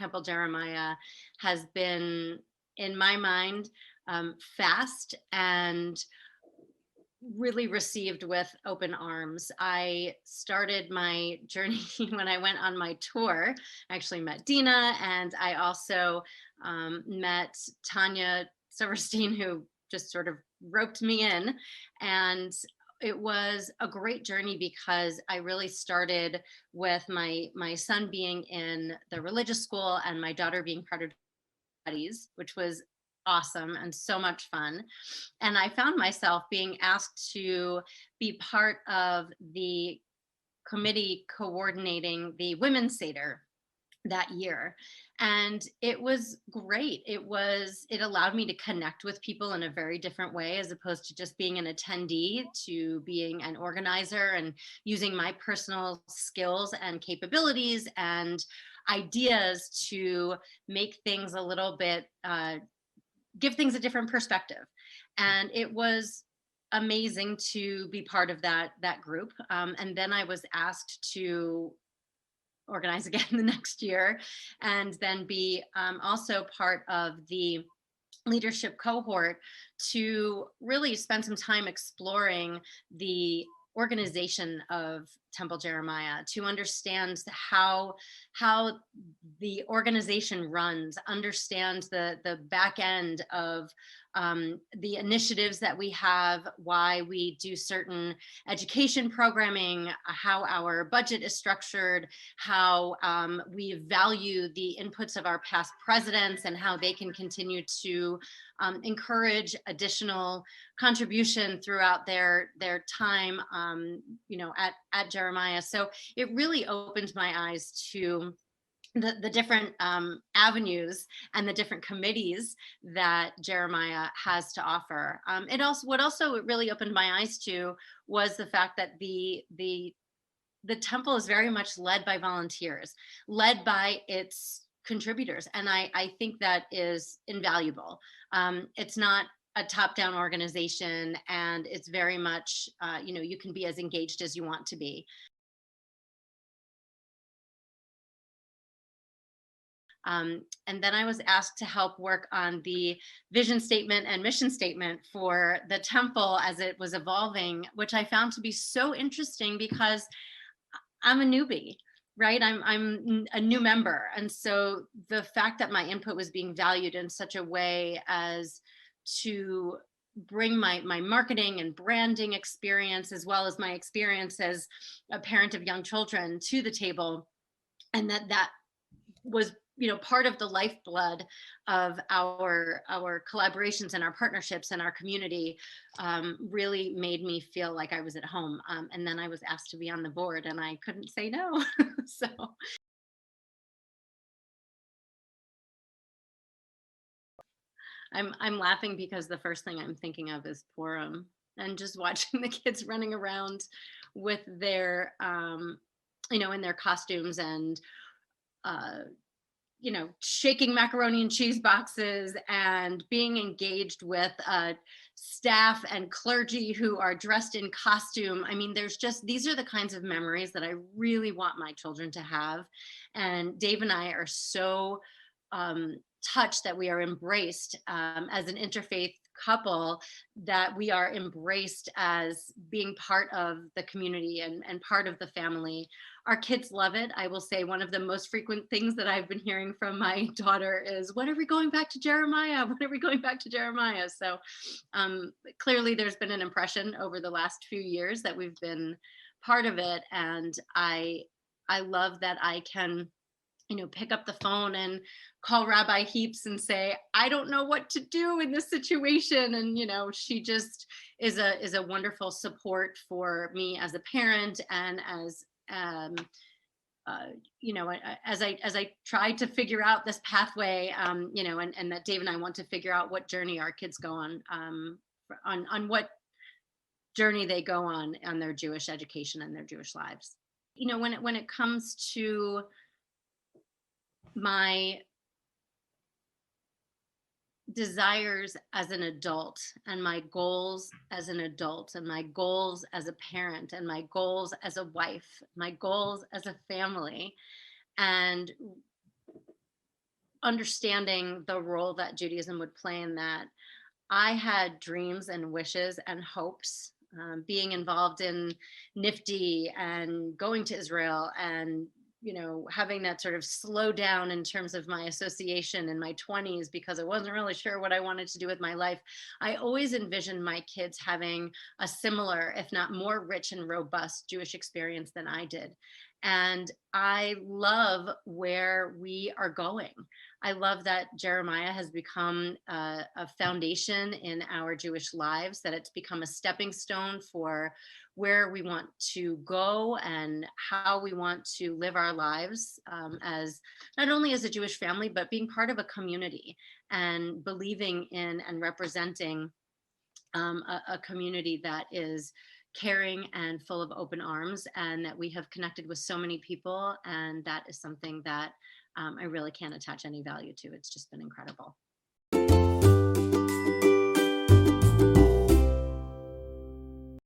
Temple Jeremiah has been, in my mind, fast and really received with open arms. I started my journey when I went on my tour. I actually met Dina, and I also met Tanya Silverstein, who just sort of roped me in. And it was a great journey because I really started with my son being in the religious school and my daughter being part of studies, which was awesome and so much fun. And I found myself being asked to be part of the committee coordinating the Women's Seder that year. And it was great. It allowed me to connect with people in a very different way, as opposed to just being an attendee, to being an organizer and using my personal skills and capabilities and ideas to make things a little bit, give things a different perspective. And it was amazing to be part of that group. And then I was asked to organize again the next year, and then be also part of the leadership cohort to really spend some time exploring the organization of Temple Jeremiah, to understand how the organization runs, understand the back end of the initiatives that we have, why we do certain education programming, how our budget is structured, how we value the inputs of our past presidents and how they can continue to encourage additional contribution throughout their time, at Jeremiah. So it really opened my eyes to the different avenues and the different committees that Jeremiah has to offer. It really opened my eyes to was the fact that the temple is very much led by volunteers, led by its contributors, and I think that is invaluable. It's not a top-down organization, and it's very much, you can be as engaged as you want to be. And then I was asked to help work on the vision statement and mission statement for the temple as it was evolving, which I found to be so interesting because I'm a newbie, right? I'm a new member. And so the fact that my input was being valued in such a way as to bring my marketing and branding experience, as well as my experience as a parent of young children, to the table, and that was part of the lifeblood of our collaborations and our partnerships and our community, really made me feel like I was at home. And then I was asked to be on the board, and I couldn't say no. So I'm laughing because the first thing I'm thinking of is Purim, and just watching the kids running around with their in their costumes, and uh shaking macaroni and cheese boxes, and being engaged with staff and clergy who are dressed in costume. I mean, these are the kinds of memories that I really want my children to have. And Dave and I are so touched that we are embraced as an interfaith couple, that we are embraced as being part of the community and part of the family. Our kids love it. I will say one of the most frequent things that I've been hearing from my daughter is, when are we going back to Jeremiah? When are we going back to Jeremiah? So clearly there's been an impression over the last few years that we've been part of it. And I love that I can pick up the phone and call Rabbi Heaps and say, I don't know what to do in this situation. And, she just is a wonderful support for me as a parent, and as, as I try to figure out this pathway, and that Dave and I want to figure out what journey our kids go on what journey they go on their Jewish education and their Jewish lives. When it comes to my desires as an adult, and my goals as an adult, and my goals as a parent, and my goals as a wife, my goals as a family, and understanding the role that Judaism would play in that, I had dreams and wishes and hopes, being involved in Nifty and going to Israel and, having that sort of slow down in terms of my association in my 20s because I wasn't really sure what I wanted to do with my life. I always envisioned my kids having a similar, if not more rich and robust Jewish experience than I did. And I love where we are going. I love that Jeremiah has become a foundation in our Jewish lives, that it's become a stepping stone for where we want to go and how we want to live our lives, as not only as a Jewish family, but being part of a community and believing in and representing a community that is caring and full of open arms, and that we have connected with so many people. And that is something that I really can't attach any value to. It's just been incredible.